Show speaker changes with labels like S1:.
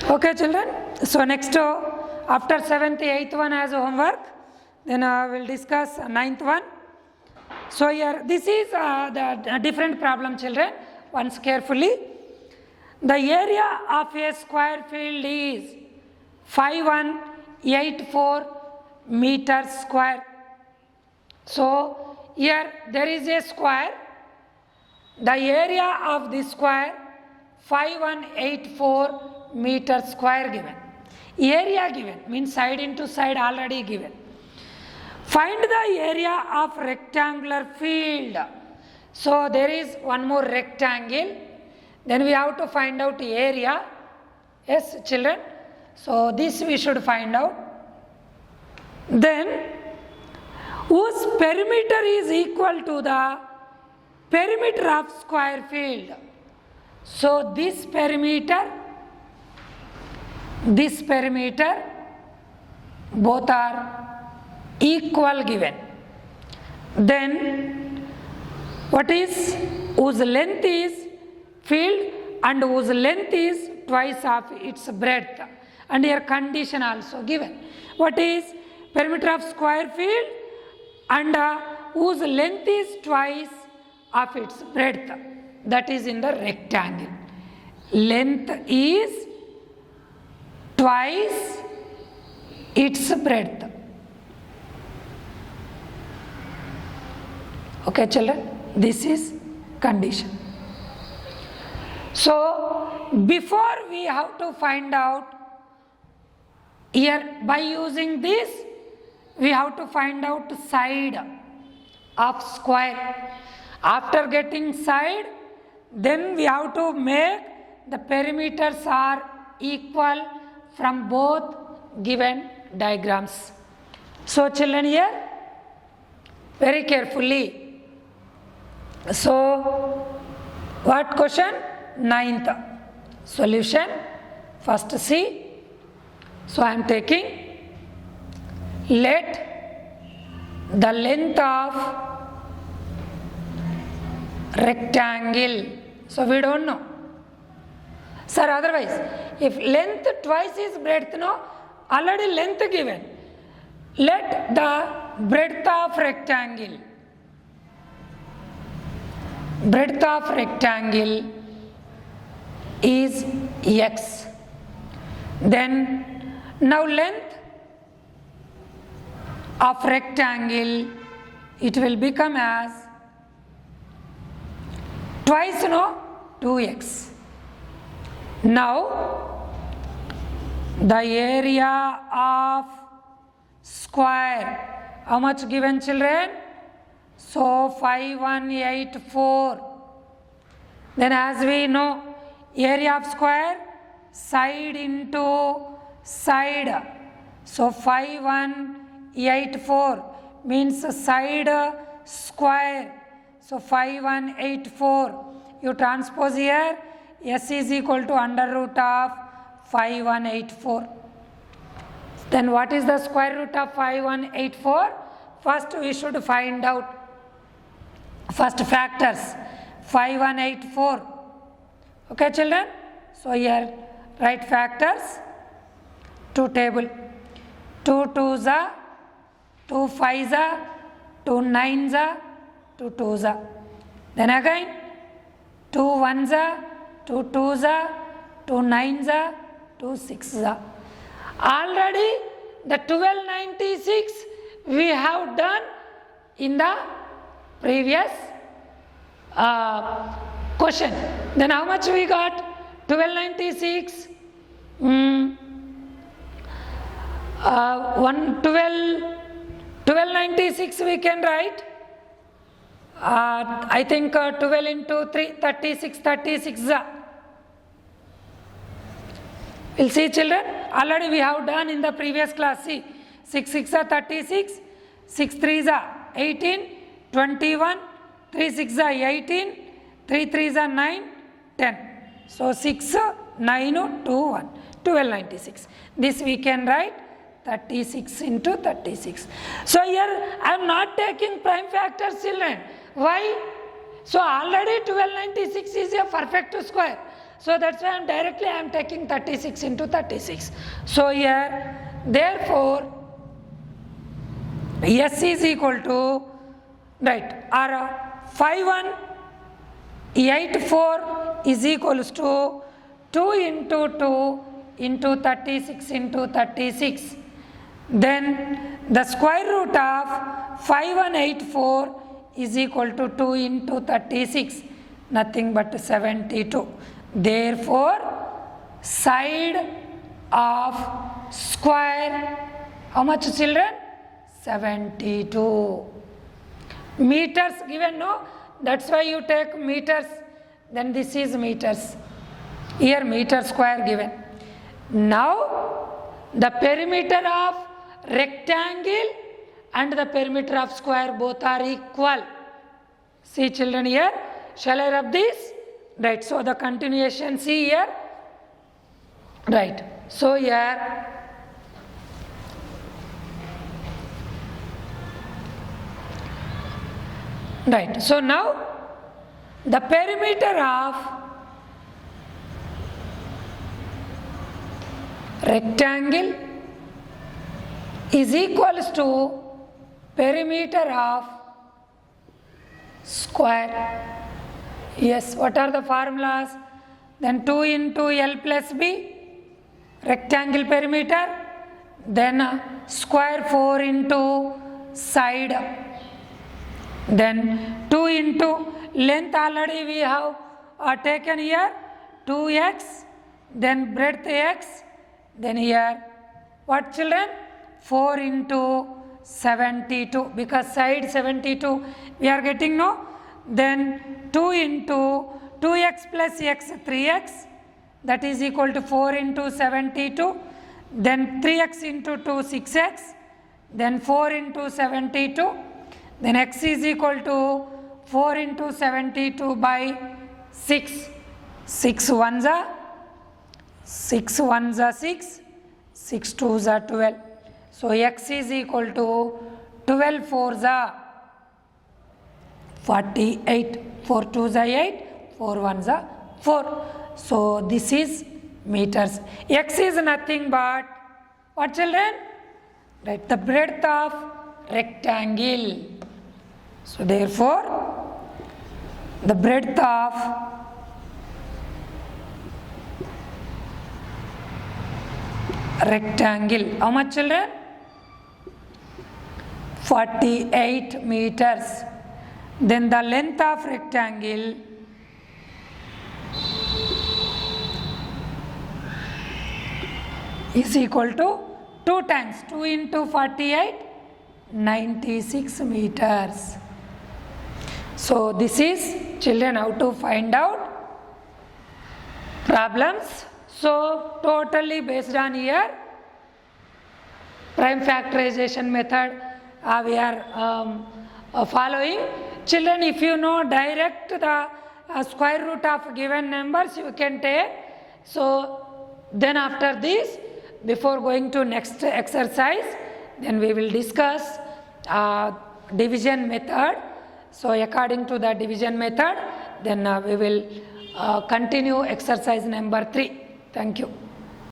S1: Okay, children. So next, after 7th, 8th one as a homework, then we'll discuss 9th one. So here, this is the different problem, children. Once carefully, the area of a square field is 5184 meters square. So here there is a square. The area of the square 5184 meter square given. Area given means side into side already given. Find the area of rectangular field. So there is one more rectangle. Then we have to find out area. Yes, children. So this we should find out. Then whose perimeter is equal to the perimeter of square field. So this perimeter, both are equal given. Then what is whose length is field and whose length is twice of its breadth, and here condition also given. What is perimeter of square field and whose length is twice of its breadth, that is in the rectangle. Length is twice its breadth. Okay, children, this is condition. So before we have to find out here, by using this we have to find out side of square. After getting side, then we have to make the perimeters are equal from both given diagrams. So children, here very carefully. So what question? 9th. Solution. First C. So I am taking, let the length of rectangle. So we don't know. Sir, otherwise, if length twice is breadth, no, already length given. Let the breadth of rectangle. Breadth of rectangle is x. Then now length of rectangle, it will become as twice, no, 2x. Now the area of square, how much given, children? So 5184. Then as we know, area of square side into side. So 5184 means side square. So 5184. You transpose here, s is equal to under root of 5184. Then what is the square root of 5184? First we should find out first factors. 5184. Okay, children? So here write factors. 2 table. 2 2s are, 2 5s are, 2 9s are, 2 2s are. Then again 2 1s are, 2 2s are, 2 9s are, 2 6s are. Already the 1296 we have done in the previous question. Then how much we got? 1296. 1296 we can write. I think 12 into 3, 36, 36. We'll see, children. Already we have done in the previous class. See, 6 6 are 36, 6 3s are 18, 21, 3 6 are 18, 3 3s are 9, 10. So 6, 9, 2, 1, 1296. This we can write 36 into 36. So here I am not taking prime factors, children. Why? So already 1296 is a perfect square. So that's why I am taking 36 into 36. So here, therefore, S is equal to, right, or 5184 is equals to 2 into 2 into 36 into 36. Then the square root of 5184 is equal to 2 into 36, nothing but 72. Therefore, side of square, how much children? 72. Meters given, no? That's why you take meters, then this is meters. Here meter square given. Now, the perimeter of rectangle and the perimeter of square both are equal. See children here, shall I rub this? Right, so the continuation, see here. Right, so here, right, so now the perimeter of rectangle is equals to perimeter of square. Yes, what are the formulas? Then 2 into L plus B, rectangle perimeter, then square 4 into side, then 2 into length already we have taken here 2x, then breadth x, then here what children? 4 into 72, because side 72 we are getting, no? Then 2 into 2x plus x, 3x, that is equal to 4 into 72, then 3x into 2, 6x, then 4 into 72, then x is equal to 4 into 72 by 6, 6 ones are 6 ones are 6, 6 twos are 12. So x is equal to 12 fours are 48, 4 twos are 8, 4 ones are 4. So this is meters. X is nothing but what children? Right, the breadth of rectangle. So therefore, the breadth of rectangle, how much children? 48 meters. Then the length of rectangle is equal to 2 times 2 into 48, 96 meters. So this is children how to find out problems. So totally based on here prime factorization method we are following. Children, if you know direct the square root of given numbers you can take. So then after this, before going to next exercise, then we will discuss division method. So according to the division method, then we will continue exercise number 3. Thank you.